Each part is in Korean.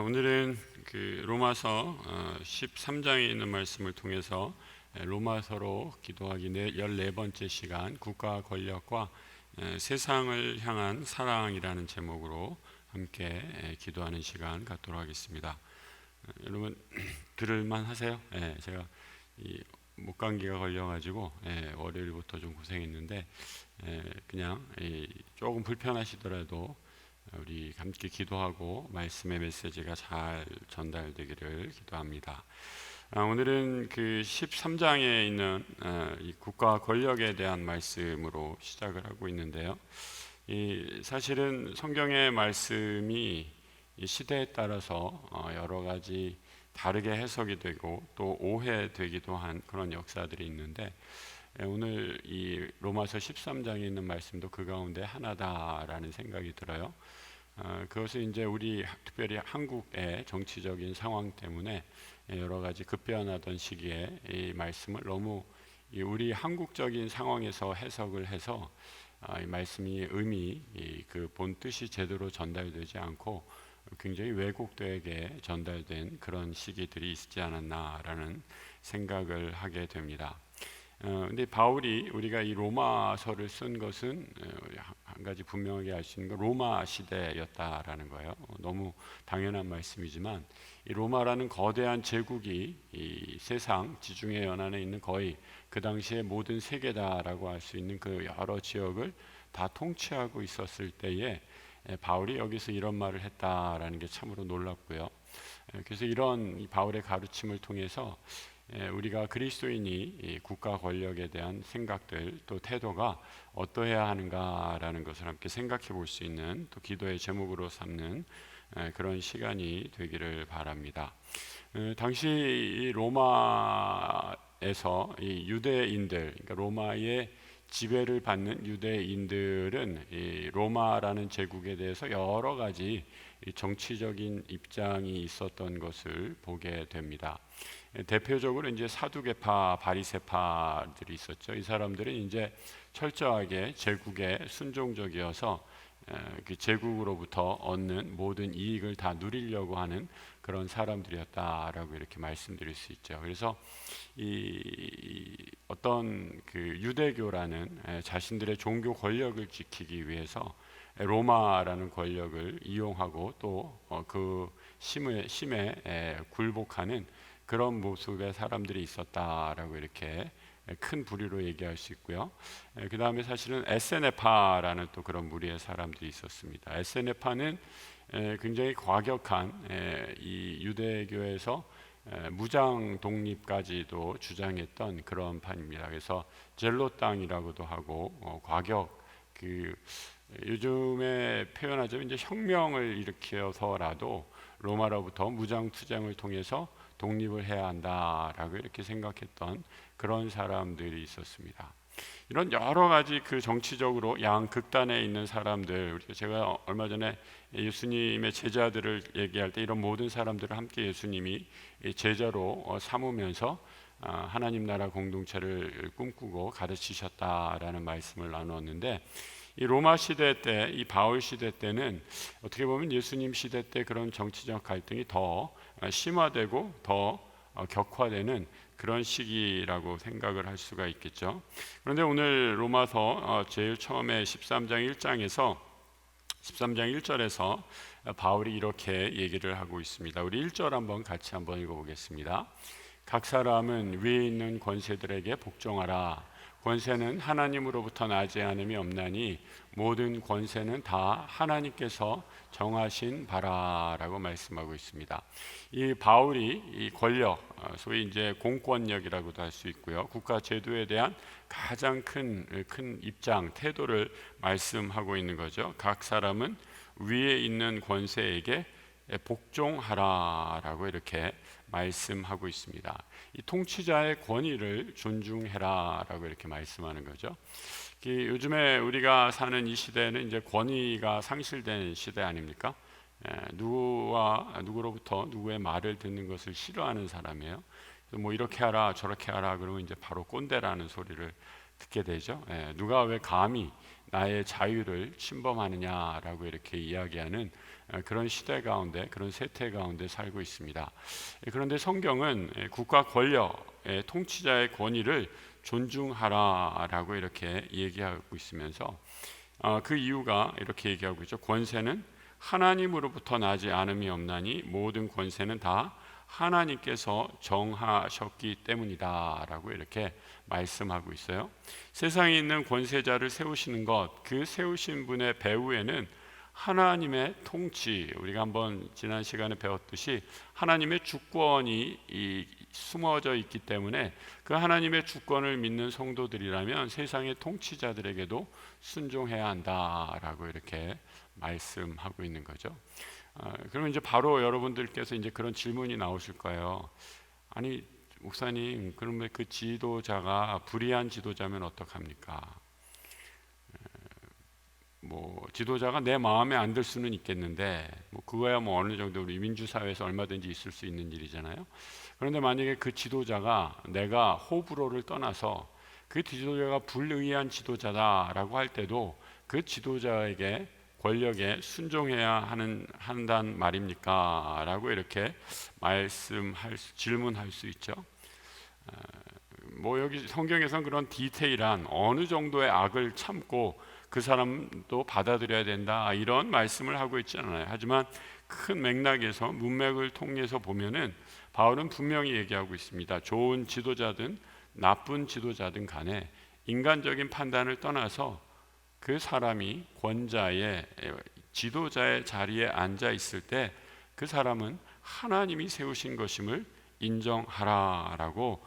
오늘은 그 로마서 13장에 있는 말씀을 통해서 로마서로 기도하기 14번째 시간, 국가 권력과 세상을 향한 사랑이라는 제목으로 함께 기도하는 시간 갖도록 하겠습니다. 여러분 들을만 하세요? 제가 이 목감기가 걸려가지고 월요일부터 좀 고생했는데 그냥 조금 불편하시더라도 우리 함께 기도하고 말씀의 메시지가 잘 전달되기를 기도합니다. 오늘은 그 13장에 있는 이 국가 권력에 대한 말씀으로 시작을 하고 있는데요. 사실은 성경의 말씀이 이 시대에 따라서 여러 가지 다르게 해석이 되고 또 오해되기도 한 그런 역사들이 있는데, 오늘 이 로마서 13장에 있는 말씀도 그 가운데 하나다라는 생각이 들어요. 그것은 이제 우리 특별히 한국의 정치적인 상황 때문에 여러 가지 급변하던 시기에 이 말씀을 너무 우리 한국적인 상황에서 해석을 해서 이 말씀이 의미, 그 본 뜻이 제대로 전달되지 않고 굉장히 왜곡되게 전달된 그런 시기들이 있지 않았나라는 생각을 하게 됩니다. 근데 바울이 우리가 이 로마서를 쓴 것은 한 가지 분명하게 알 수 있는 건 로마 시대였다라는 거예요. 너무 당연한 말씀이지만 이 로마라는 거대한 제국이 이 세상 지중해 연안에 있는 거의 그 당시의 모든 세계다라고 할 수 있는 그 여러 지역을 다 통치하고 있었을 때에 바울이 여기서 이런 말을 했다라는 게 참으로 놀랍고요. 그래서 이런 바울의 가르침을 통해서 우리가 그리스도인이 국가 권력에 대한 생각들 또 태도가 어떠해야 하는가라는 것을 함께 생각해 볼 수 있는, 또 기도의 제목으로 삼는 그런 시간이 되기를 바랍니다. 당시 이 로마에서 이 유대인들, 그러니까 로마의 지배를 받는 유대인들은 이 로마라는 제국에 대해서 여러 가지 정치적인 입장이 있었던 것을 보게 됩니다. 대표적으로 이제 사두개파, 바리새파들이 있었죠. 이 사람들은 이제 철저하게 제국에 순종적이어서 그 제국으로부터 얻는 모든 이익을 다 누리려고 하는 그런 사람들이었다라고 이렇게 말씀드릴 수 있죠. 그래서 이 어떤 그 유대교라는 자신들의 종교 권력을 지키기 위해서 로마라는 권력을 이용하고 또 그 심에 굴복하는 그런 모습의 사람들이 있었다라고 이렇게 큰 부류로 얘기할 수 있고요. 그 다음에 사실은 에세네파라는 또 그런 무리의 사람들이 있었습니다. 에세네파는 굉장히 과격한 이 유대교에서 무장 독립까지도 주장했던 그런 판입니다. 그래서 젤로땅이라고도 하고 과격, 그 요즘에 표현하자면 이제 혁명을 일으켜서라도 로마로부터 무장 투쟁을 통해서 독립을 해야 한다라고 이렇게 생각했던 그런 사람들이 있었습니다. 이런 여러 가지 그 정치적으로 양극단에 있는 사람들, 제가 얼마 전에 예수님의 제자들을 얘기할 때 이런 모든 사람들을 함께 예수님이 제자로 삼으면서 하나님 나라 공동체를 꿈꾸고 가르치셨다라는 말씀을 나누었는데, 이 로마 시대 때, 이 바울 시대 때는 어떻게 보면 예수님 시대 때 그런 정치적 갈등이 더 심화되고 더 격화되는 그런 시기라고 생각을 할 수가 있겠죠. 그런데 오늘 로마서 제일 처음에 13장 1장에서 13장 1절에서 바울이 이렇게 얘기를 하고 있습니다. 우리 1절 한번 같이 한번 읽어보겠습니다. 각 사람은 위에 있는 권세들에게 복종하라. 권세는 하나님으로부터 나지 않음이 없나니 모든 권세는 다 하나님께서 정하신 바라라고 말씀하고 있습니다. 이 바울이 이 권력, 소위 이제 공권력이라고도 할 수 있고요, 국가 제도에 대한 가장 큰 입장, 태도를 말씀하고 있는 거죠. 각 사람은 위에 있는 권세에게 복종하라라고 이렇게 말씀하고 있습니다. 이 통치자의 권위를 존중해라라고 이렇게 말씀하는 거죠. 요즘에 우리가 사는 이 시대는 이제 권위가 상실된 시대 아닙니까? 누구로부터 누구의 말을 듣는 것을 싫어하는 사람이에요. 뭐 이렇게 하라 저렇게 하라 그러면 이제 바로 꼰대라는 소리를 듣게 되죠. 누가 왜 감히 나의 자유를 침범하느냐라고 이렇게 이야기하는 그런 시대 가운데, 그런 세태 가운데 살고 있습니다. 그런데 성경은 국가 권력의 통치자의 권위를 존중하라라고 이렇게 얘기하고 있으면서 그 이유가 이렇게 얘기하고 있죠. 권세는 하나님으로부터 나지 않음이 없나니 모든 권세는 다 하나님께서 정하셨기 때문이다라고 이렇게 말씀하고 있어요. 세상에 있는 권세자를 세우시는 것, 그 세우신 분의 배후에는 하나님의 통치, 우리가 한번 지난 시간에 배웠듯이 하나님의 주권이 숨어져 있기 때문에 그 하나님의 주권을 믿는 성도들이라면 세상의 통치자들에게도 순종해야 한다라고 이렇게 말씀하고 있는 거죠. 그러면 이제 바로 여러분들께서 이제 그런 질문이 나오실 거예요. 아니 목사님, 그러면 그 지도자가 불의한 지도자면 어떡합니까? 뭐 지도자가 내 마음에 안 들 수는 있겠는데 뭐 그거야 뭐 어느 정도 우리 민주사회에서 얼마든지 있을 수 있는 일이잖아요. 그런데 만약에 그 지도자가 내가 호불호를 떠나서 그 지도자가 불의한 지도자다라고 할 때도 그 지도자에게 권력에 순종해야 한단 말입니까? 라고 이렇게 질문할 수 있죠. 뭐 여기 성경에서는 그런 디테일한 어느 정도의 악을 참고 그 사람도 받아들여야 된다 이런 말씀을 하고 있지 않아요. 하지만 큰 맥락에서 문맥을 통해서 보면은 바울은 분명히 얘기하고 있습니다. 좋은 지도자든 나쁜 지도자든 간에 인간적인 판단을 떠나서 그 사람이 권자의 지도자의 자리에 앉아 있을 때 그 사람은 하나님이 세우신 것임을 인정하라라고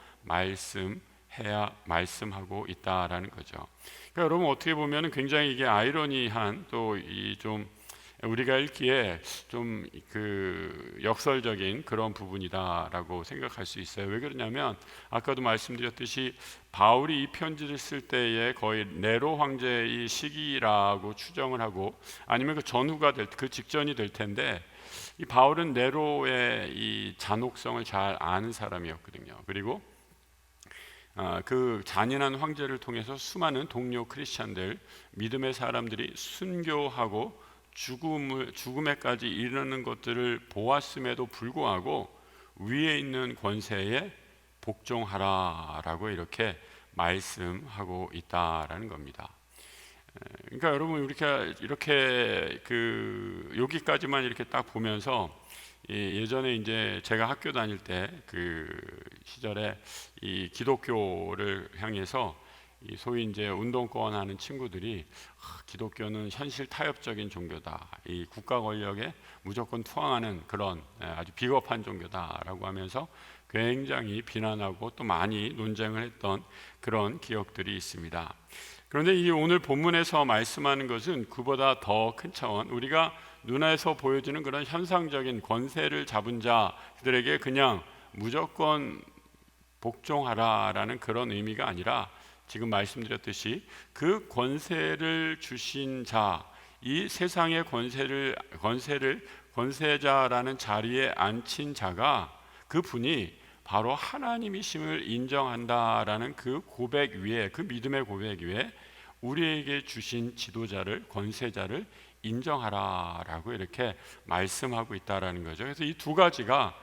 말씀하고 있다라는 거죠. 그러니까 여러분 어떻게 보면 굉장히 이게 아이러니한 또 이 좀 우리가 읽기에 좀 그 역설적인 그런 부분이다라고 생각할 수 있어요. 왜 그러냐면 아까도 말씀드렸듯이 바울이 이 편지를 쓸 때에 거의 네로 황제의 시기라고 추정을 하고 아니면 그 전후가 그 직전이 될 텐데 이 바울은 네로의 이 잔혹성을 잘 아는 사람이었거든요. 그리고 그 잔인한 황제를 통해서 수많은 동료 크리스찬들, 믿음의 사람들이 순교하고 죽음에까지 이르는 것들을 보았음에도 불구하고 위에 있는 권세에 복종하라라고 이렇게 말씀하고 있다라는 겁니다. 그러니까 여러분 이렇게 그 여기까지만 이렇게 딱 보면서 예전에 이제 제가 학교 다닐 때 그 시절에 이 기독교를 향해서 이 소위 이제 운동권 하는 친구들이 기독교는 현실 타협적인 종교다. 이 국가 권력에 무조건 투항하는 그런 아주 비겁한 종교다라고 하면서 굉장히 비난하고 또 많이 논쟁을 했던 그런 기억들이 있습니다. 그런데 이 오늘 본문에서 말씀하는 것은 그보다 더 큰 차원, 우리가 눈에서 보여지는 그런 현상적인 권세를 잡은 자들에게 그냥 무조건 복종하라라는 그런 의미가 아니라 지금 말씀드렸듯이 그 권세를 주신 자, 이 세상의 권세자라는 자리에 앉힌 자가 그분이 바로 하나님이심을 인정한다라는 그 고백 위에, 그 믿음의 고백 위에 우리에게 주신 지도자를, 권세자를 인정하라라고 이렇게 말씀하고 있다라는 거죠. 그래서 이 두 가지가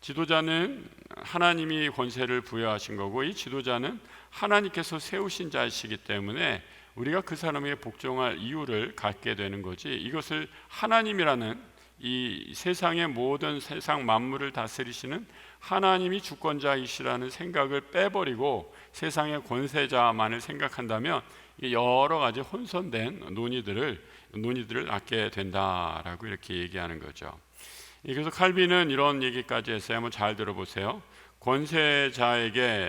지도자는 하나님이 권세를 부여하신 거고 이 지도자는 하나님께서 세우신 자이시기 때문에 우리가 그 사람에게 복종할 이유를 갖게 되는 거지, 이것을 하나님이라는 이 세상의 모든 세상 만물을 다스리시는 하나님이 주권자이시라는 생각을 빼버리고 세상의 권세자만을 생각한다면 여러 가지 혼선된 논의들을 낳게 된다라고 이렇게 얘기하는 거죠. 그래서 칼빈은 이런 얘기까지 했어요. 한번 잘 들어보세요. 권세자는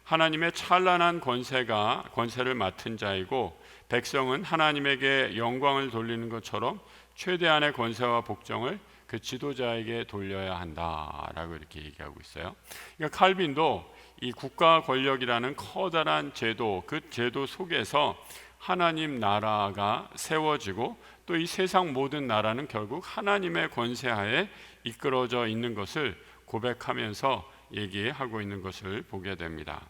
하나님의 찬란한 권세를 맡은 자이고 백성은 하나님에게 영광을 돌리는 것처럼 최대한의 권세와 복종을 그 지도자에게 돌려야 한다라고 이렇게 얘기하고 있어요. 그러니까 칼빈도 이 국가 권력이라는 커다란 제도, 그 제도 속에서 하나님 나라가 세워지고 또 이 세상 모든 나라는 결국 하나님의 권세하에 이끌어져 있는 것을 고백하면서 얘기하고 있는 것을 보게 됩니다.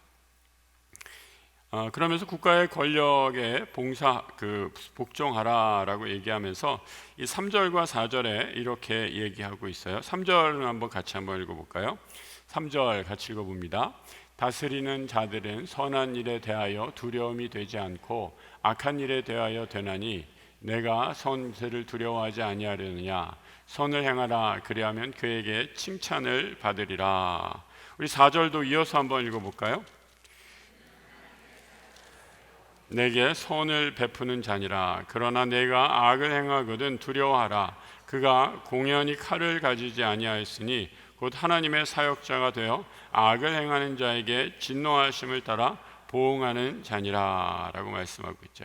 그러면서 국가의 권력에 복종하라라고 얘기하면서 이 3절과 4절에 이렇게 얘기하고 있어요. 3절은 한번 같이 한번 읽어볼까요? 3절 같이 읽어봅니다. 다스리는 자들은 선한 일에 대하여 두려움이 되지 않고 악한 일에 대하여 되나니 내가 선세를 두려워하지 아니하려느냐. 선을 행하라. 그리하면 그에게 칭찬을 받으리라. 우리 4절도 이어서 한번 읽어볼까요? 내게 선을 베푸는 자니라. 그러나 내가 악을 행하거든 두려워하라. 그가 공연히 칼을 가지지 아니하였으니 곧 하나님의 사역자가 되어 악을 행하는 자에게 진노하심을 따라 보응하는 자니라 라고 말씀하고 있죠.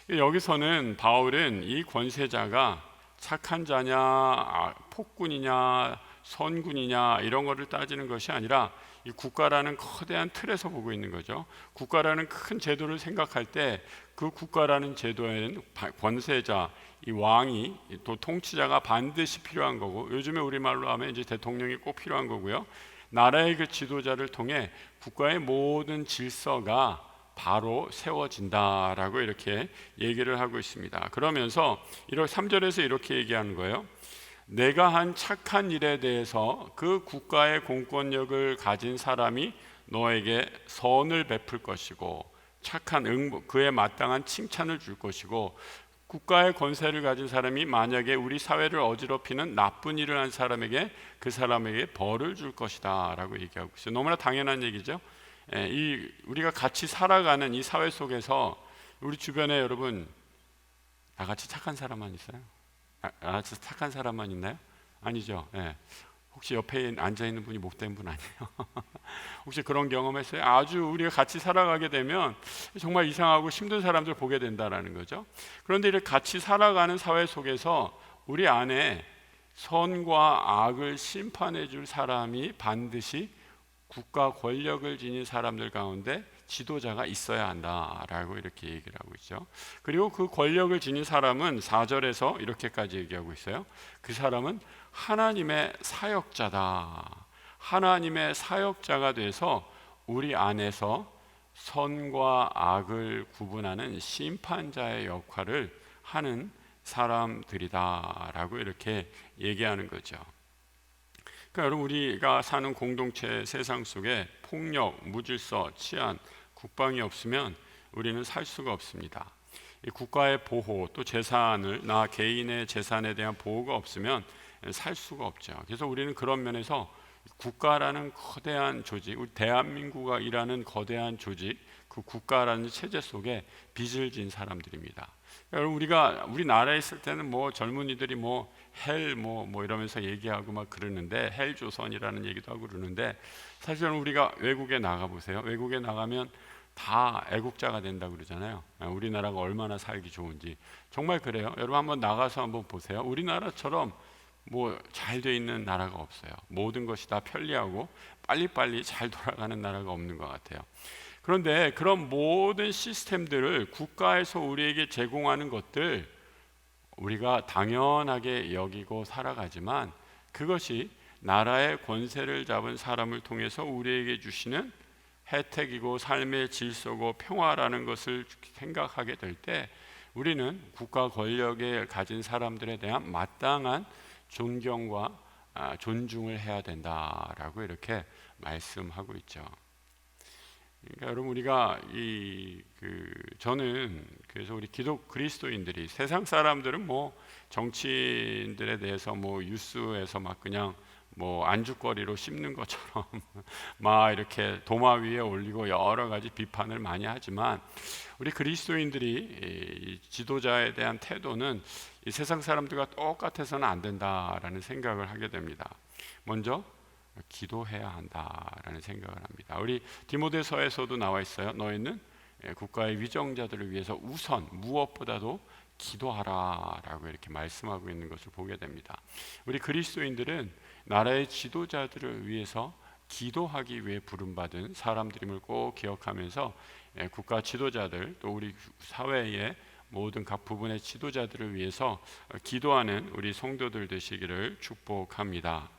여기서는 바울은 이 권세자가 착한 자냐 폭군이냐 선군이냐 이런 거를 따지는 것이 아니라 이 국가라는 거대한 틀에서 보고 있는 거죠. 국가라는 큰 제도를 생각할 때 그 국가라는 제도에는 권세자, 이 왕이 또 통치자가 반드시 필요한 거고, 요즘에 우리말로 하면 이제 대통령이 꼭 필요한 거고요. 나라의 그 지도자를 통해 국가의 모든 질서가 바로 세워진다라고 이렇게 얘기를 하고 있습니다. 그러면서 3절에서 이렇게 얘기하는 거예요. 내가 한 착한 일에 대해서 그 국가의 공권력을 가진 사람이 너에게 선을 베풀 것이고 착한 그에 마땅한 칭찬을 줄 것이고, 국가의 권세를 가진 사람이 만약에 우리 사회를 어지럽히는 나쁜 일을 한 사람에게 그 사람에게 벌을 줄 것이다 라고 얘기하고 있어요. 너무나 당연한 얘기죠. 우리가 같이 살아가는 이 사회 속에서 우리 주변에 여러분 나같이 착한 사람만 있어요? 나같이 착한 사람만 있나요? 아니죠. 혹시 옆에 앉아있는 분이 못된 분 아니에요? 혹시 그런 경험했어요? 아주 우리가 같이 살아가게 되면 정말 이상하고 힘든 사람들 보게 된다는 거죠. 그런데 이렇게 같이 살아가는 사회 속에서 우리 안에 선과 악을 심판해 줄 사람이 반드시 국가 권력을 지닌 사람들 가운데 지도자가 있어야 한다라고 이렇게 얘기를 하고 있죠. 그리고 그 권력을 지닌 사람은 4절에서 이렇게까지 얘기하고 있어요. 그 사람은 하나님의 사역자다. 하나님의 사역자가 돼서 우리 안에서 선과 악을 구분하는 심판자의 역할을 하는 사람들이다라고 이렇게 얘기하는 거죠. 그러니까 여러분, 우리가 사는 공동체 세상 속에 폭력, 무질서, 치안, 국방이 없으면 우리는 살 수가 없습니다. 이 국가의 보호, 또 나 개인의 재산에 대한 보호가 없으면 살 수가 없죠. 그래서 우리는 그런 면에서 국가라는 거대한 조직, 우리 대한민국이 일하는 거대한 조직, 그 국가라는 체제 속에 빚을 진 사람들입니다. 여러분, 우리나라에 있을 때는 젊은이들이 헬 이러면서 얘기하고 막 그러는데, 헬조선이라는 얘기도 하고 그러는데, 사실은 우리가 외국에 나가 보세요. 외국에 나가면 다 애국자가 된다고 그러잖아요. 우리나라가 얼마나 살기 좋은지. 정말 그래요. 여러분 한번 나가서 한번 보세요. 우리나라처럼 잘 돼 있는 나라가 없어요. 모든 것이 다 편리하고 빨리빨리 잘 돌아가는 나라가 없는 것 같아요. 그런데 그런 모든 시스템들을 국가에서 우리에게 제공하는 것들, 우리가 당연하게 여기고 살아가지만 그것이 나라의 권세를 잡은 사람을 통해서 우리에게 주시는 혜택이고 삶의 질서고 평화라는 것을 생각하게 될 때, 우리는 국가 권력에 가진 사람들에 대한 마땅한 존경과 존중을 해야 된다라고 이렇게 말씀하고 있죠. 그러니까 여러분, 우리가 저는 그래서 우리 그리스도인들이, 세상 사람들은 정치인들에 대해서 뉴스에서 막 그냥 안주거리로 씹는 것처럼 막 이렇게 도마 위에 올리고 여러 가지 비판을 많이 하지만, 우리 그리스도인들이 이 지도자에 대한 태도는 이 세상 사람들과 똑같아서는 안 된다라는 생각을 하게 됩니다. 먼저 기도해야 한다라는 생각을 합니다. 우리 디모데서에서도 나와 있어요. 너희는 국가의 위정자들을 위해서 우선 무엇보다도 기도하라라고 이렇게 말씀하고 있는 것을 보게 됩니다. 우리 그리스도인들은 나라의 지도자들을 위해서 기도하기 위해 부름받은 사람들임을 꼭 기억하면서 국가 지도자들, 또 우리 사회의 모든 각 부분의 지도자들을 위해서 기도하는 우리 성도들 되시기를 축복합니다.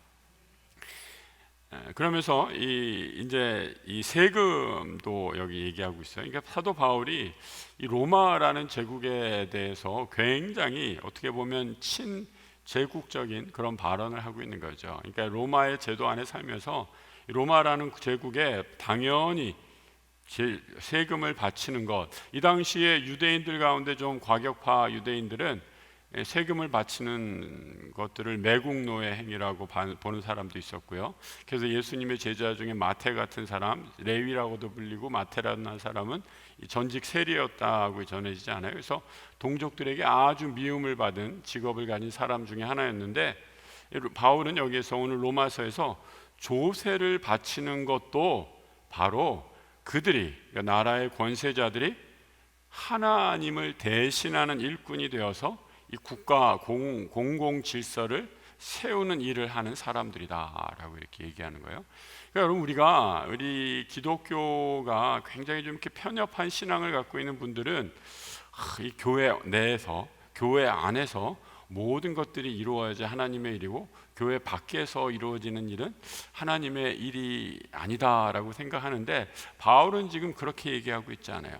그러면서 이제 이 세금도 여기 얘기하고 있어요. 그러니까 사도 바울이 이 로마라는 제국에 대해서 굉장히 어떻게 보면 친제국적인 그런 발언을 하고 있는 거죠. 그러니까 로마의 제도 안에 살면서 로마라는 제국에 당연히 세금을 바치는 것, 이 당시에 유대인들 가운데 좀 과격파 유대인들은 세금을 바치는 것들을 매국노의 행위라고 보는 사람도 있었고요. 그래서 예수님의 제자 중에 마태 같은 사람, 레위라고도 불리고 마태라는 사람은 전직 세리였다고 전해지지 않아요. 그래서 동족들에게 아주 미움을 받은 직업을 가진 사람 중에 하나였는데, 바울은 여기에서 오늘 로마서에서 조세를 바치는 것도 바로 그들이, 그러니까 나라의 권세자들이 하나님을 대신하는 일꾼이 되어서 이 국가 공공 질서를 세우는 일을 하는 사람들이다라고 이렇게 얘기하는 거예요. 그러니까 여러분, 우리 기독교가 굉장히 좀 이렇게 편협한 신앙을 갖고 있는 분들은 이 교회 내에서, 교회 안에서 모든 것들이 이루어야지 하나님의 일이고 교회 밖에서 이루어지는 일은 하나님의 일이 아니다라고 생각하는데, 바울은 지금 그렇게 얘기하고 있지 않아요.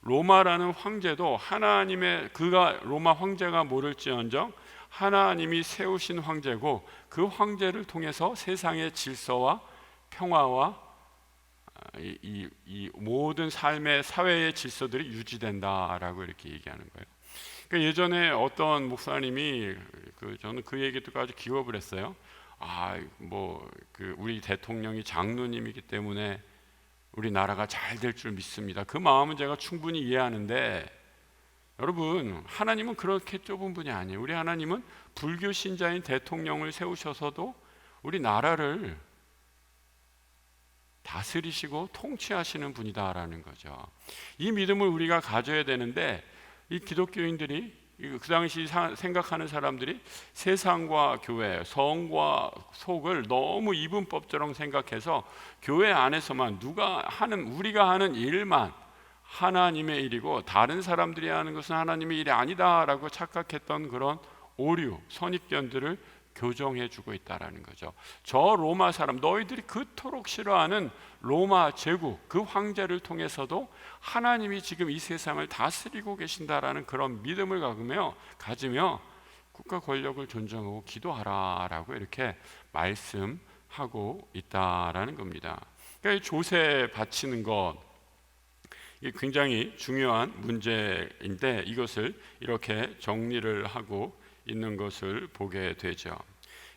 로마라는 황제도 그가 로마 황제가 모를지언정 하나님이 세우신 황제고, 그 황제를 통해서 세상의 질서와 평화와 이 모든 삶의 사회의 질서들이 유지된다라고 이렇게 얘기하는 거예요. 그러니까 예전에 어떤 목사님이 저는 그 얘기 듣고 아주 기겁을 했어요. 우리 대통령이 장로님이기 때문에 우리나라가 잘 될 줄 믿습니다. 그 마음은 제가 충분히 이해하는데, 여러분, 하나님은 그렇게 좁은 분이 아니에요. 우리 하나님은 불교 신자인 대통령을 세우셔서도 우리 나라를 다스리시고 통치하시는 분이다라는 거죠. 이 믿음을 우리가 가져야 되는데, 이 기독교인들이, 그 당시 생각하는 사람들이 세상과 교회, 성과 속을 너무 이분법처럼 생각해서 교회 안에서만 우리가 하는 일만 하나님의 일이고 다른 사람들이 하는 것은 하나님의 일이 아니다라고 착각했던 그런 오류, 선입견들을 교정해 주고 있다라는 거죠. 저 로마 사람, 너희들이 그토록 싫어하는 로마 제국, 그 황제를 통해서도 하나님이 지금 이 세상을 다스리고 계신다라는 그런 믿음을 가지며 국가 권력을 존중하고 기도하라라고 이렇게 말씀하고 있다라는 겁니다. 그러니까 조세 바치는 것, 굉장히 중요한 문제인데 이것을 이렇게 정리를 하고 있는 것을 보게 되죠.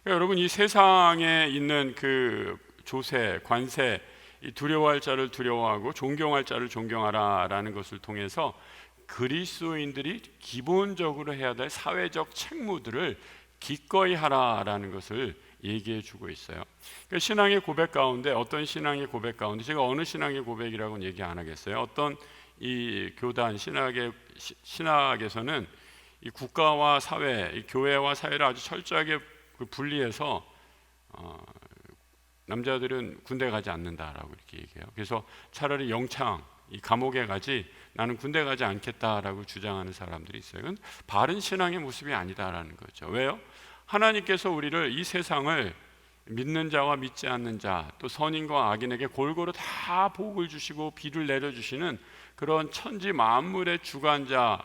그러니까 여러분, 이 세상에 있는 그 조세, 관세, 이 두려워할 자를 두려워하고 존경할 자를 존경하라라는 것을 통해서 그리스도인들이 기본적으로 해야 될 사회적 책무들을 기꺼이 하라라는 것을 얘기해 주고 있어요. 그러니까 신앙의 고백 가운데, 어떤 신앙의 고백 가운데, 제가 어느 신앙의 고백이라고는 얘기 안 하겠어요. 어떤 이 교단 신학에서는 이 국가와 사회, 이 교회와 사회를 아주 철저하게 분리해서 남자들은 군대 가지 않는다라고 이렇게 얘기해요. 그래서 차라리 영창, 이 감옥에 가지, 나는 군대 가지 않겠다라고 주장하는 사람들이 있어요. 이건 바른 신앙의 모습이 아니다라는 거죠. 왜요? 하나님께서 우리를, 이 세상을 믿는 자와 믿지 않는 자, 또 선인과 악인에게 골고루 다 복을 주시고 비를 내려주시는 그런 천지 만물의 주관자,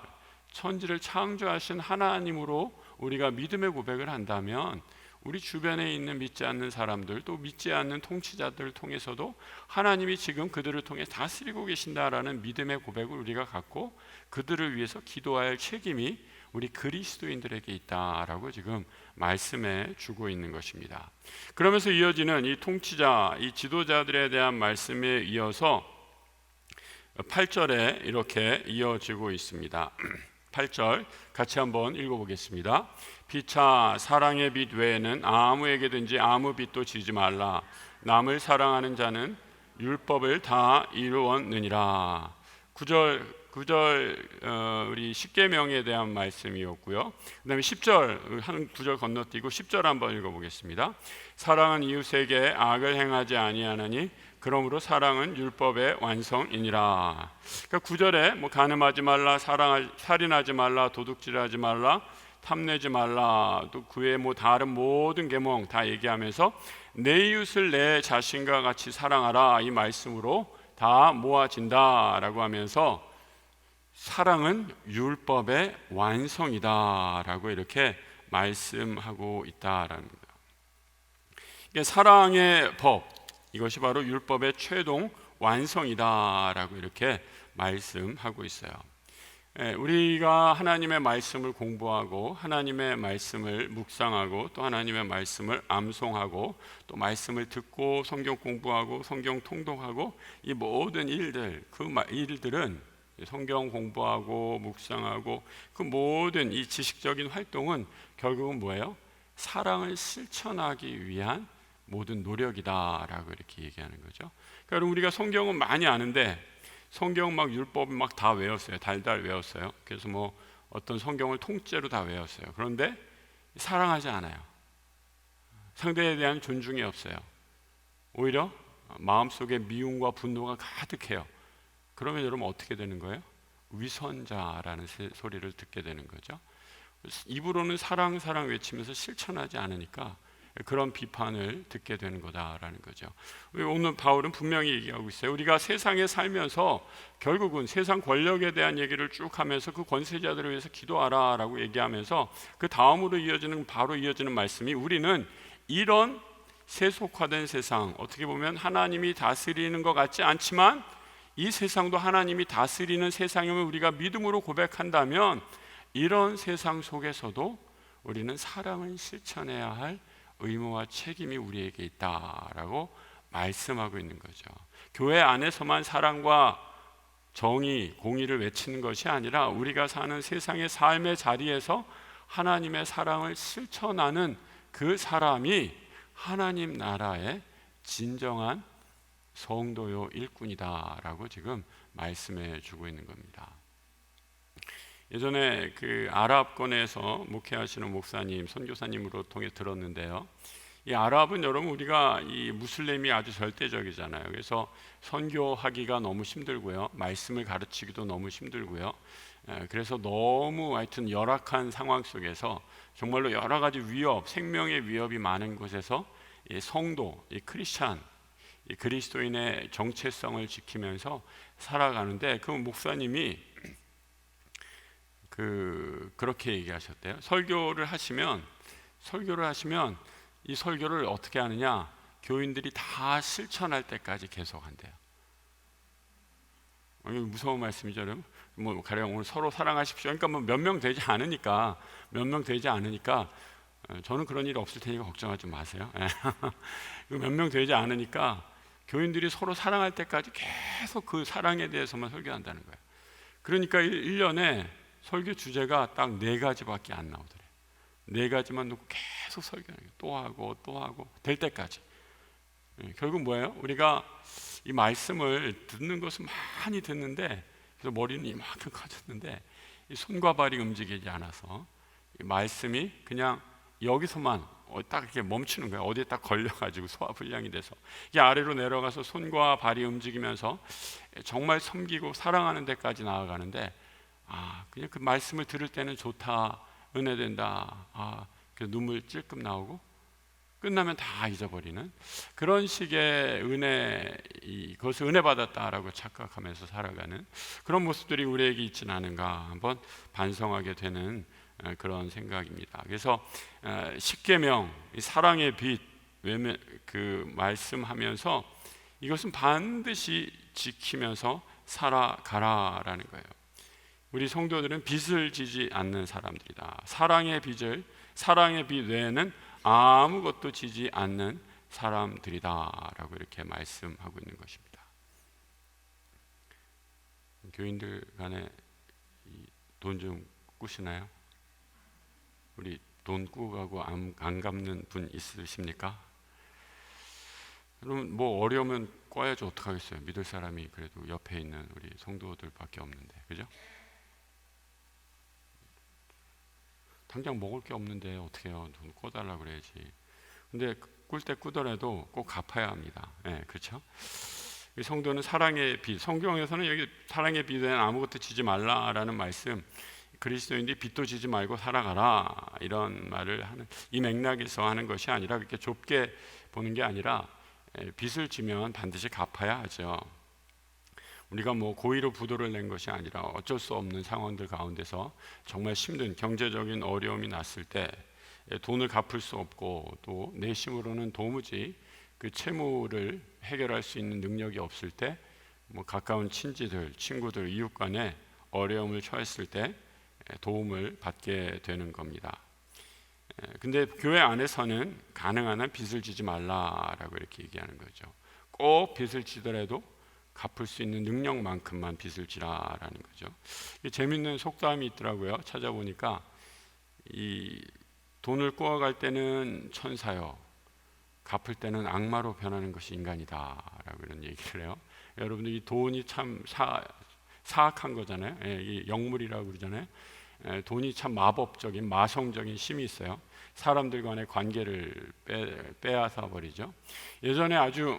천지를 창조하신 하나님으로 우리가 믿음의 고백을 한다면, 우리 주변에 있는 믿지 않는 사람들, 또 믿지 않는 통치자들을 통해서도 하나님이 지금 그들을 통해 다스리고 계신다라는 믿음의 고백을 우리가 갖고 그들을 위해서 기도할 책임이 우리 그리스도인들에게 있다라고 지금 말씀해 주고 있는 것입니다. 그러면서 이어지는 이 통치자, 이 지도자들에 대한 말씀에 이어서 8절에 이렇게 이어지고 있습니다. 8절 같이 한번 읽어보겠습니다. 피차 사랑의 빛 외에는 아무에게든지 아무 빛도 지지 말라. 남을 사랑하는 자는 율법을 다 이루었느니라. 9절 우리 십계명에 대한 말씀이었고요. 그 다음에 10절 한 9절 건너뛰고 10절 한번 읽어보겠습니다. 사랑은 이웃에게 악을 행하지 아니하나니 그러므로 사랑은 율법의 완성이니라. 그러니까 9절에 간음하지 말라, 살인하지 말라, 도둑질하지 말라, 탐내지 말라, 또 그의 뭐 다른 모든 계명 다 얘기하면서 내 이웃을 내 자신과 같이 사랑하라, 이 말씀으로 다 모아진다라고 하면서 사랑은 율법의 완성이다라고 이렇게 말씀하고 있다라는 겁니다. 이게 사랑의 법, 이것이 바로 율법의 최종 완성이다라고 이렇게 말씀하고 있어요. 우리가 하나님의 말씀을 공부하고 하나님의 말씀을 묵상하고 또 하나님의 말씀을 암송하고 또 말씀을 듣고 성경 공부하고 성경 통독하고 이 모든 일들, 그 일들은 성경 공부하고 묵상하고 그 모든 이 지식적인 활동은 결국은 뭐예요? 사랑을 실천하기 위한 모든 노력이다라고 이렇게 얘기하는 거죠. 그러니까 우리가 성경은 많이 아는데 성경 막 율법 막 다 외웠어요. 달달 외웠어요. 그래서 뭐 어떤 성경을 통째로 다 외웠어요. 그런데 사랑하지 않아요. 상대에 대한 존중이 없어요. 오히려 마음속에 미움과 분노가 가득해요. 그러면 여러분 어떻게 되는 거예요? 위선자라는 소리를 듣게 되는 거죠. 입으로는 사랑 사랑 외치면서 실천하지 않으니까 그런 비판을 듣게 되는 거다라는 거죠. 오늘 바울은 분명히 얘기하고 있어요. 우리가 세상에 살면서 결국은 세상 권력에 대한 얘기를 쭉 하면서 그 권세자들을 위해서 기도하라라고 얘기하면서 그 다음으로 바로 이어지는 말씀이, 우리는 이런 세속화된 세상, 어떻게 보면 하나님이 다스리는 것 같지 않지만 이 세상도 하나님이 다스리는 세상임을 우리가 믿음으로 고백한다면 이런 세상 속에서도 우리는 사랑을 실천해야 할 의무와 책임이 우리에게 있다라고 말씀하고 있는 거죠. 교회 안에서만 사랑과 정의, 공의를 외치는 것이 아니라 우리가 사는 세상의 삶의 자리에서 하나님의 사랑을 실천하는 그 사람이 하나님 나라의 진정한 성도요 일꾼이다라고 지금 말씀해 주고 있는 겁니다. 예전에 그 아랍권에서 목회하시는 목사님, 선교사님으로 통해 들었는데요. 이 아랍은 여러분 우리가 이 무슬림이 아주 절대적이잖아요. 그래서 선교하기가 너무 힘들고요, 말씀을 가르치기도 너무 힘들고요. 그래서 너무 하여튼 열악한 상황 속에서 정말로 여러 가지 위협, 생명의 위협이 많은 곳에서 이 성도, 이 크리스찬, 이 그리스도인의 정체성을 지키면서 살아가는데 그 목사님이 그렇게 얘기하셨대요. 설교를 하시면 이 설교를 어떻게 하느냐, 교인들이 다 실천할 때까지 계속 한대요. 무서운 말씀이죠, 여러분. 뭐 가령 오늘 서로 사랑하십시오. 그러니까 뭐 몇 명 되지 않으니까 저는 그런 일 없을 테니까 걱정하지 마세요. 몇 명 되지 않으니까 교인들이 서로 사랑할 때까지 계속 그 사랑에 대해서만 설교한다는 거예요. 그러니까 1년에 설교 주제가 딱 4가지밖에 안 나오더래요. 4가지만 놓고 계속 설교하는 거예요. 또 하고 될 때까지. 결국 뭐예요? 우리가 이 말씀을 듣는 것은 많이 듣는데, 그래서 머리는 이만큼 커졌는데 이 손과 발이 움직이지 않아서 이 말씀이 그냥 여기서만 딱 이렇게 멈추는 거예요. 어디에 딱 걸려가지고 소화불량이 돼서 이게 아래로 내려가서 손과 발이 움직이면서 정말 섬기고 사랑하는 데까지 나아가는데, 그냥 그 말씀을 들을 때는 좋다, 은혜된다, 그 눈물 찔끔 나오고 끝나면 다 잊어버리는 그런 식의 그것을 은혜 받았다라고 착각하면서 살아가는 그런 모습들이 우리에게 있지는 않은가 한번 반성하게 되는 그런 생각입니다. 그래서 십계명, 사랑의 빛 그 말씀하면서 이것은 반드시 지키면서 살아가라라는 거예요. 우리 성도들은 빚을 지지 않는 사람들이다. 사랑의 빛 외에는 아무것도 지지 않는 사람들이다라고 이렇게 말씀하고 있는 것입니다. 교인들 간에 돈 좀 꾸시나요? 우리 돈 꾸고 가고 안 갚는 분 있으십니까? 그럼 뭐 어려우면 꿔야지 어떡하겠어요. 믿을 사람이 그래도 옆에 있는 우리 성도들밖에 없는데, 그죠? 당장 먹을 게 없는데 어떻게 해요? 돈 꿔달라 그래야지. 근데 꿀 때 꾸더라도 꼭 갚아야 합니다. 그렇죠? 성도는 사랑의 빛, 성경에서는 여기 사랑의 빛에는 아무것도 지지 말라라는 말씀, 그리스도인들이 빚도 지지 말고 살아가라 이런 말을 하는 이 맥락에서 하는 것이 아니라 그렇게 좁게 보는 게 아니라 빚을 지면 반드시 갚아야 하죠. 우리가 뭐 고의로 부도를 낸 것이 아니라 어쩔 수 없는 상황들 가운데서 정말 힘든 경제적인 어려움이 났을 때 돈을 갚을 수 없고 또 내심으로는 도무지 그 채무를 해결할 수 있는 능력이 없을 때 뭐 가까운 친지들, 친구들, 이웃 간에 어려움을 처했을 때 도움을 받게 되는 겁니다. 근데 교회 안에서는 가능한 한 빚을 지지 말라라고 이렇게 얘기하는 거죠. 꼭 빚을 지더라도 갚을 수 있는 능력만큼만 빚을 지라라는 거죠. 재밌는 속담이 있더라고요. 찾아보니까 이 돈을 꾸어갈 때는 천사요, 갚을 때는 악마로 변하는 것이 인간이다라고 이런 얘기를 해요. 여러분들 이 돈이 참 사악한 거잖아요. 이 영물이라고 그러잖아요. 돈이 참 마법적인 마성적인 힘이 있어요. 사람들 간의 관계를 빼앗아 버리죠. 예전에 아주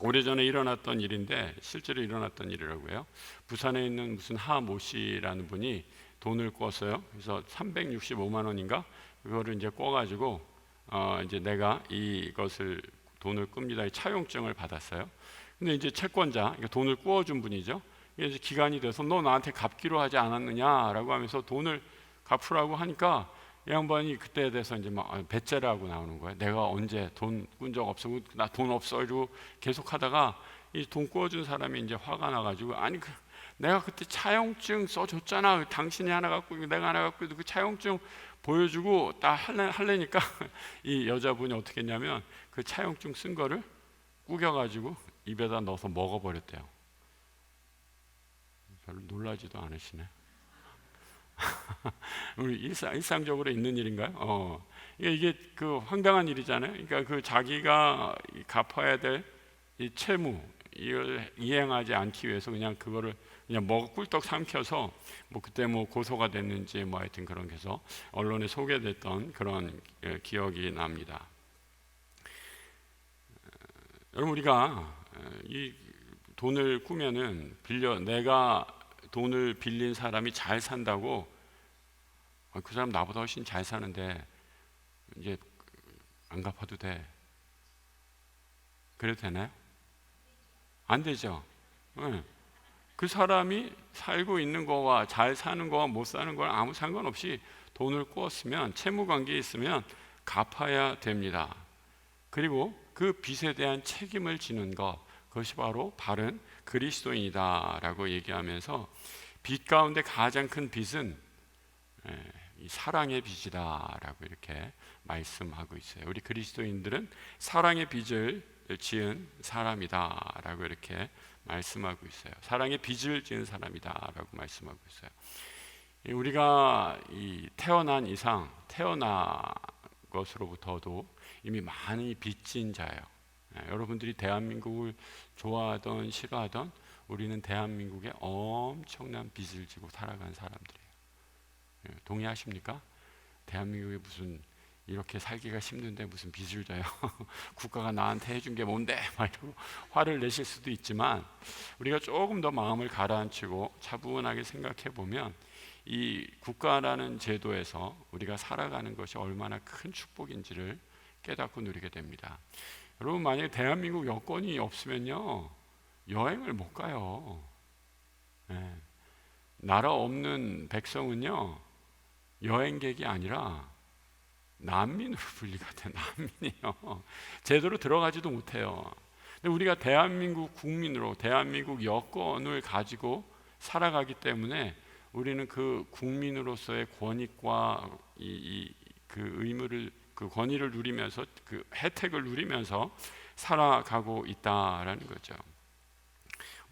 오래전에 일어났던 일인데 실제로 일어났던 일이라고 해요. 부산에 있는 무슨 하모 씨라는 분이 돈을 꿨어요. 그래서 365만 원인가 그거를 이제 꿔가지고 이제 내가 이것을 돈을 끕니다. 차용증을 받았어요. 근데 이제 채권자, 그러니까 돈을 꾸어준 분이죠. 이제 기간이 돼서 너 나한테 갚기로 하지 않았느냐라고 하면서 돈을 갚으라고 하니까 이 양반이 그때에 대해서 이제 막 배째라고 나오는 거예요. 내가 언제 돈 꾼 적 없어, 나 돈 없어 이러고 계속 하다가 이 돈 꾸어준 사람이 이제 화가 나가지고 아니 내가 그때 차용증 써줬잖아. 당신이 하나 갖고 내가 하나 갖고 그 차용증 보여주고 딱 할래니까 이 여자분이 어떻게 했냐면 그 차용증 쓴 거를 구겨가지고 입에다 넣어서 먹어버렸대요. 별로 놀라지도 않으시네. 우리 일상적으로 있는 일인가요? 이게 그 황당한 일이잖아요. 그러니까 그 자기가 갚아야 될 이 채무 이걸 이행하지 않기 위해서 그냥 그거를 그냥 꿀떡 삼켜서 뭐 그때 뭐 고소가 됐는지 뭐 하여튼 그런 게 해서 언론에 소개됐던 그런 기억이 납니다. 여러분 우리가 이 돈을 꾸면은 내가 돈을 빌린 사람이 잘 산다고 그 사람 나보다 훨씬 잘 사는데 이제 안 갚아도 돼. 그래도 되나요? 안 되죠. 네. 그 사람이 살고 있는 거와 잘 사는 거와 못 사는 거랑 아무 상관없이 돈을 꾸었으면 채무 관계에 있으면 갚아야 됩니다. 그리고 그 빚에 대한 책임을 지는 것, 그것이 바로 바른 그리스도인이다라고 얘기하면서 빚 가운데 가장 큰 빚은 이 사랑의 빚이다라고 이렇게 말씀하고 있어요. 우리 그리스도인들은 사랑의 빚을 지은 사람이다라고 이렇게 말씀하고 있어요. 사랑의 빚을 지은 사람이다라고 말씀하고 있어요. 우리가 이 태어난 이상 태어난 것으로부터도 이미 많이 빚진 자예요. 여러분들이 대한민국을 좋아하던 싫어하던 우리는 대한민국에 엄청난 빚을 지고 살아간 사람들이에요. 동의하십니까? 대한민국에 무슨 이렇게 살기가 힘든데 무슨 빚을 져요? 국가가 나한테 해준 게 뭔데? 막 이러고 화를 내실 수도 있지만 우리가 조금 더 마음을 가라앉히고 차분하게 생각해 보면 이 국가라는 제도에서 우리가 살아가는 것이 얼마나 큰 축복인지를 깨닫고 누리게 됩니다. 여러분 만약에 대한민국 여권이 없으면요 여행을 못 가요. 네. 나라 없는 백성은요 여행객이 아니라 난민으로 분리가 돼. 난민이요. 제대로 들어가지도 못해요. 근데 우리가 대한민국 국민으로 대한민국 여권을 가지고 살아가기 때문에 우리는 그 국민으로서의 권익과 그 의무를 그 권위를 누리면서 그 혜택을 누리면서 살아가고 있다라는 거죠.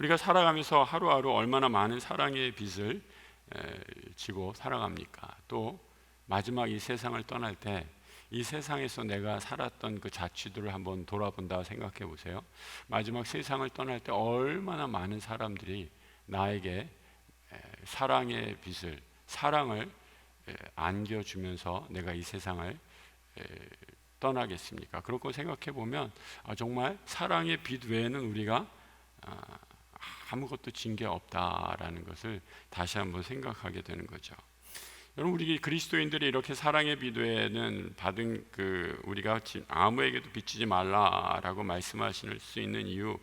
우리가 살아가면서 하루하루 얼마나 많은 사랑의 빚을 지고 살아갑니까? 또 마지막 이 세상을 떠날 때 이 세상에서 내가 살았던 그 자취들을 한번 돌아본다 생각해 보세요. 마지막 세상을 떠날 때 얼마나 많은 사람들이 나에게 사랑의 빚을 사랑을 안겨주면서 내가 이 세상을 떠나겠습니까? 그렇고 생각해 보면 정말 사랑의 빚 외에는 우리가 아무것도 진 게 없다라는 것을 다시 한번 생각하게 되는 거죠. 여러분, 우리 그리스도인들이 이렇게 사랑의 비도에는 받은 우리가 아무에게도 비치지 말라라고 말씀하실 수 있는 이유,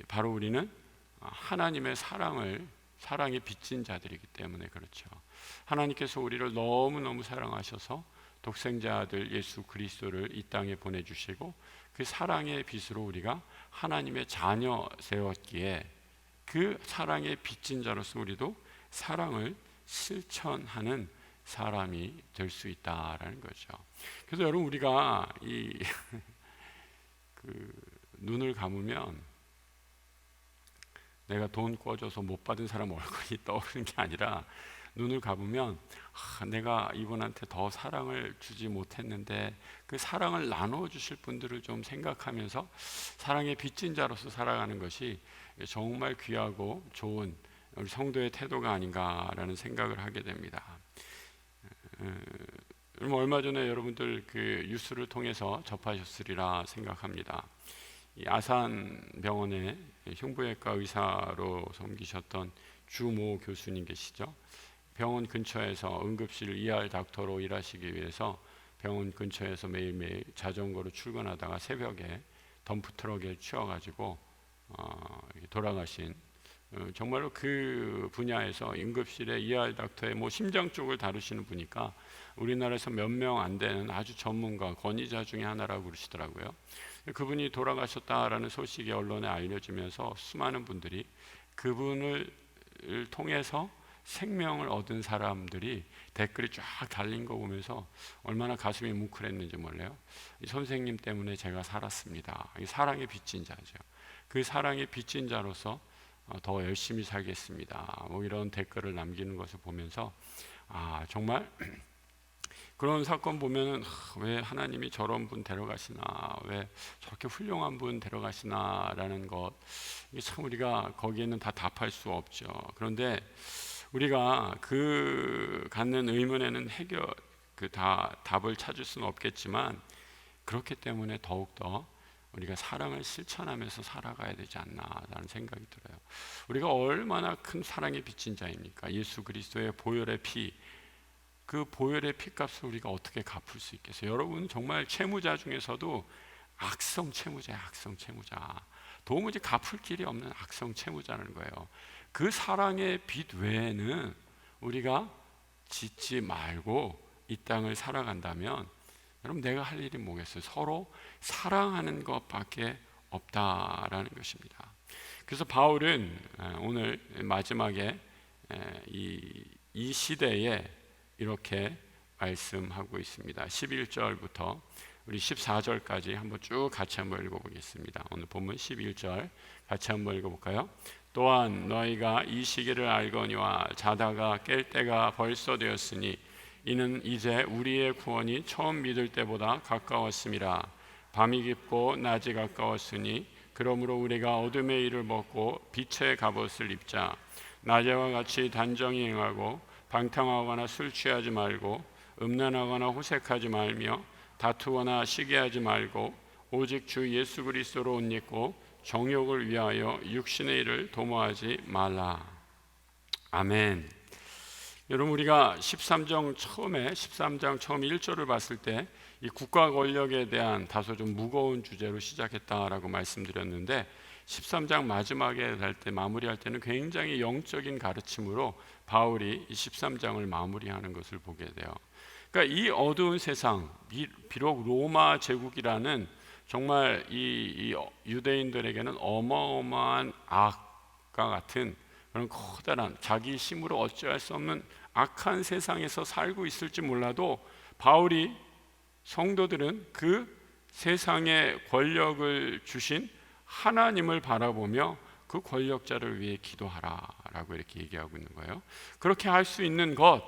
바로 우리는 하나님의 사랑에 빚진 자들이기 때문에 그렇죠. 하나님께서 우리를 너무너무 사랑하셔서 독생자 아들 예수 그리스도를 이 땅에 보내주시고 그 사랑의 빛으로 우리가 하나님의 자녀 세웠기에 그 사랑의 빚진 자로서 우리도 사랑을 실천하는 사람이 될 수 있다라는 거죠. 그래서 여러분, 우리가 눈을 감으면 내가 돈 꿔줘서 못 받은 사람 얼굴이 떠오르는 게 아니라, 눈을 감으면 내가 이분한테 더 사랑을 주지 못했는데 그 사랑을 나누어 주실 분들을 좀 생각하면서 사랑의 빚진 자로서 살아가는 것이 정말 귀하고 좋은 우리 성도의 태도가 아닌가라는 생각을 하게 됩니다. 얼마 전에 여러분들 뉴스를 통해서 접하셨으리라 생각합니다. 이 아산병원에 흉부외과 의사로 섬기셨던 주모 교수님 계시죠? 병원 근처에서 응급실 ER 닥터로 일하시기 위해서 병원 근처에서 매일매일 자전거로 출근하다가 새벽에 덤프트럭에 치여가지고 돌아가신, 정말로 그 분야에서 응급실의 ER 닥터의 심장 쪽을 다루시는 분이니까 우리나라에서 몇 명 안 되는 아주 전문가, 권위자 중에 하나라고 그러시더라고요. 그분이 돌아가셨다라는 소식이 언론에 알려지면서 수많은 분들이 그분을 통해서 생명을 얻은 사람들이 댓글이 쫙 달린 거 보면서 얼마나 가슴이 뭉클했는지 몰라요. 이 선생님 때문에 제가 살았습니다. 이 사랑의 빚진 자죠. 그 사랑의 빚진 자로서 더 열심히 살겠습니다. 이런 댓글을 남기는 것을 보면서 정말 그런 사건 보면은 왜 하나님이 저런 분 데려가시나, 왜 저렇게 훌륭한 분 데려가시나라는 것, 이게 참 우리가 거기에는 다 답할 수 없죠. 그런데 우리가 갖는 의문에는 답을 찾을 수는 없겠지만, 그렇기 때문에 더욱더 우리가 사랑을 실천하면서 살아가야 되지 않나라는 생각이 들어요. 우리가 얼마나 큰 사랑에 빚진 자입니까? 예수 그리스도의 보혈의 피, 그 보혈의 피값을 우리가 어떻게 갚을 수 있겠어요? 여러분, 정말 채무자 중에서도 악성 채무자, 도무지 갚을 길이 없는 악성 채무자라는 거예요. 그 사랑의 빚 외에는 우리가 짓지 말고 이 땅을 살아간다면, 여러분, 내가 할 일이 뭐겠어요? 서로 사랑하는 것밖에 없다라는 것입니다. 그래서 바울은 오늘 마지막에 이 시대에 이렇게 말씀하고 있습니다. 11절부터 우리 14절까지 한번 쭉 같이 한번 읽어보겠습니다. 오늘 본문 11절 같이 한번 읽어볼까요? 또한 너희가 이 시기를 알거니와 자다가 깰 때가 벌써 되었으니 이는 이제 우리의 구원이 처음 믿을 때보다 가까웠음이라. 밤이 깊고 낮이 가까웠으니 그러므로 우리가 어둠의 일을 벗고 빛의 갑옷을 입자. 낮에와 같이 단정히 행하고 방탕하거나 술 취하지 말고 음란하거나 호색하지 말며 다투거나 시기하지 말고 오직 주 예수 그리스도로 옷 입고 정욕을 위하여 육신의 일을 도모하지 말라. 아멘. 여러분, 우리가 13장 처음 1절을 봤을 때 이 국가 권력에 대한 다소 좀 무거운 주제로 시작했다라고 말씀드렸는데, 13장 마지막에 마무리할 때는 굉장히 영적인 가르침으로 바울이 이 13장을 마무리하는 것을 보게 돼요. 그러니까 이 어두운 세상, 비록 로마 제국이라는 정말 이 유대인들에게는 어마어마한 악과 같은 그런 커다란, 자기 힘으로 어찌할 수 없는 악한 세상에서 살고 있을지 몰라도, 바울이 성도들은 그 세상의 권력을 주신 하나님을 바라보며 그 권력자를 위해 기도하라 라고 이렇게 얘기하고 있는 거예요. 그렇게 할 수 있는 것,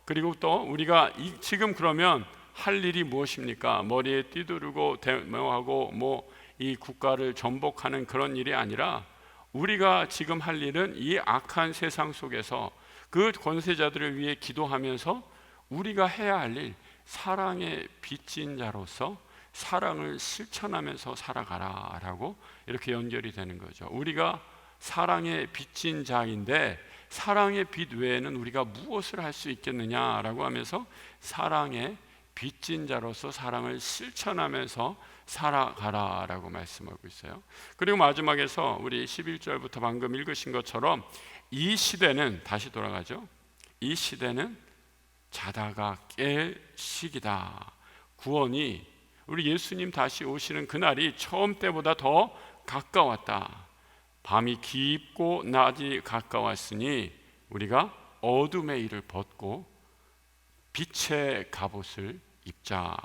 그리고 또 우리가 지금 그러면 할 일이 무엇입니까? 머리에 띠두르고 대모하고 이 국가를 전복하는 그런 일이 아니라, 우리가 지금 할 일은 이 악한 세상 속에서 그 권세자들을 위해 기도하면서 우리가 해야 할 일, 사랑의 빚진 자로서 사랑을 실천하면서 살아가라 라고 이렇게 연결이 되는 거죠. 우리가 사랑의 빚진 자인데 사랑의 빚 외에는 우리가 무엇을 할 수 있겠느냐라고 하면서 사랑의 빚진 자로서 사랑을 실천하면서 살아가라라고 말씀하고 있어요. 그리고 마지막에서 우리 11절부터 방금 읽으신 것처럼 이 시대는, 다시 돌아가죠, 이 시대는 자다가 깰 시기다. 구원이, 우리 예수님 다시 오시는 그날이 처음 때보다 더 가까웠다. 밤이 깊고 낮이 가까웠으니 우리가 어둠의 일을 벗고 빛의 갑옷을 입자.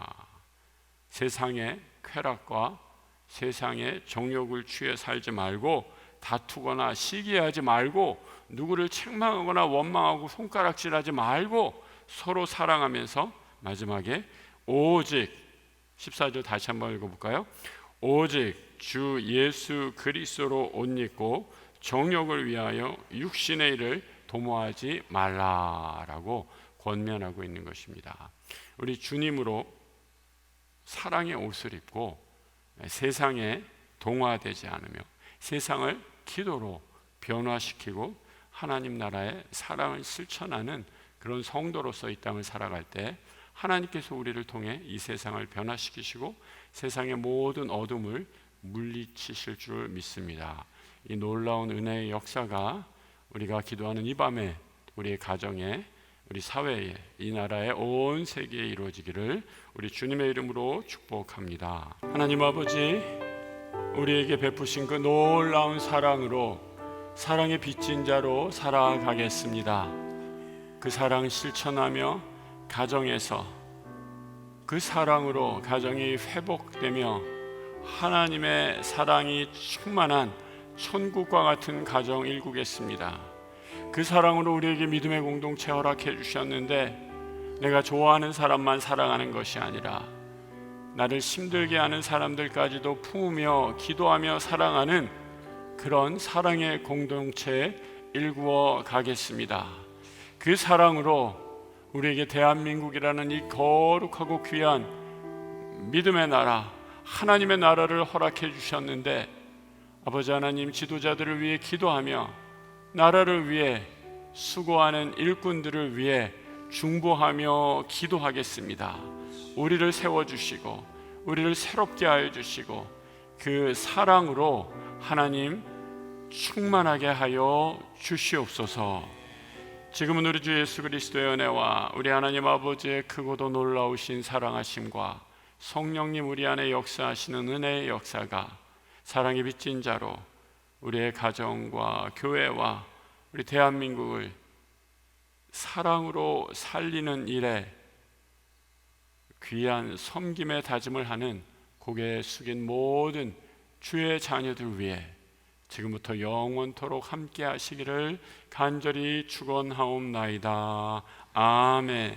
세상의 쾌락과 세상의 정욕을 취해 살지 말고 다투거나 시기하지 말고 누구를 책망하거나 원망하고 손가락질하지 말고 서로 사랑하면서 마지막에 오직, 14절 다시 한번 읽어볼까요? 오직 주 예수 그리스도로 옷 입고 정욕을 위하여 육신의 일을 도모하지 말라라고 권면하고 있는 것입니다. 우리 주님으로 사랑의 옷을 입고 세상에 동화되지 않으며 세상을 기도로 변화시키고 하나님 나라의 사랑을 실천하는 그런 성도로서 이 땅을 살아갈 때 하나님께서 우리를 통해 이 세상을 변화시키시고 세상의 모든 어둠을 물리치실 줄 믿습니다. 이 놀라운 은혜의 역사가 우리가 기도하는 이 밤에 우리의 가정에, 우리 사회에, 이 나라의 온 세계에 이루어지기를 우리 주님의 이름으로 축복합니다. 하나님 아버지, 우리에게 베푸신 그 놀라운 사랑으로 사랑의 빚진 자로 살아가겠습니다. 그 사랑 실천하며 가정에서 그 사랑으로 가정이 회복되며 하나님의 사랑이 충만한 천국과 같은 가정 일구겠습니다. 그 사랑으로 우리에게 믿음의 공동체 허락해 주셨는데 내가 좋아하는 사람만 사랑하는 것이 아니라 나를 힘들게 하는 사람들까지도 품으며 기도하며 사랑하는 그런 사랑의 공동체에 일구어 가겠습니다. 그 사랑으로 우리에게 대한민국이라는 이 거룩하고 귀한 믿음의 나라, 하나님의 나라를 허락해 주셨는데 아버지 하나님, 지도자들을 위해 기도하며 나라를 위해 수고하는 일꾼들을 위해 중보하며 기도하겠습니다. 우리를 세워주시고 우리를 새롭게 하여 주시고 그 사랑으로 하나님 충만하게 하여 주시옵소서. 지금은 우리 주 예수 그리스도의 은혜와 우리 하나님 아버지의 크고도 놀라우신 사랑하심과 성령님 우리 안에 역사하시는 은혜의 역사가 사랑의 빚진 자로 우리의 가정과 교회와 우리 대한민국을 사랑으로 살리는 일에 귀한 섬김의 다짐을 하는 고개 숙인 모든 주의 자녀들 위해 지금부터 영원토록 함께 하시기를 간절히 축원하옵나이다. 아멘.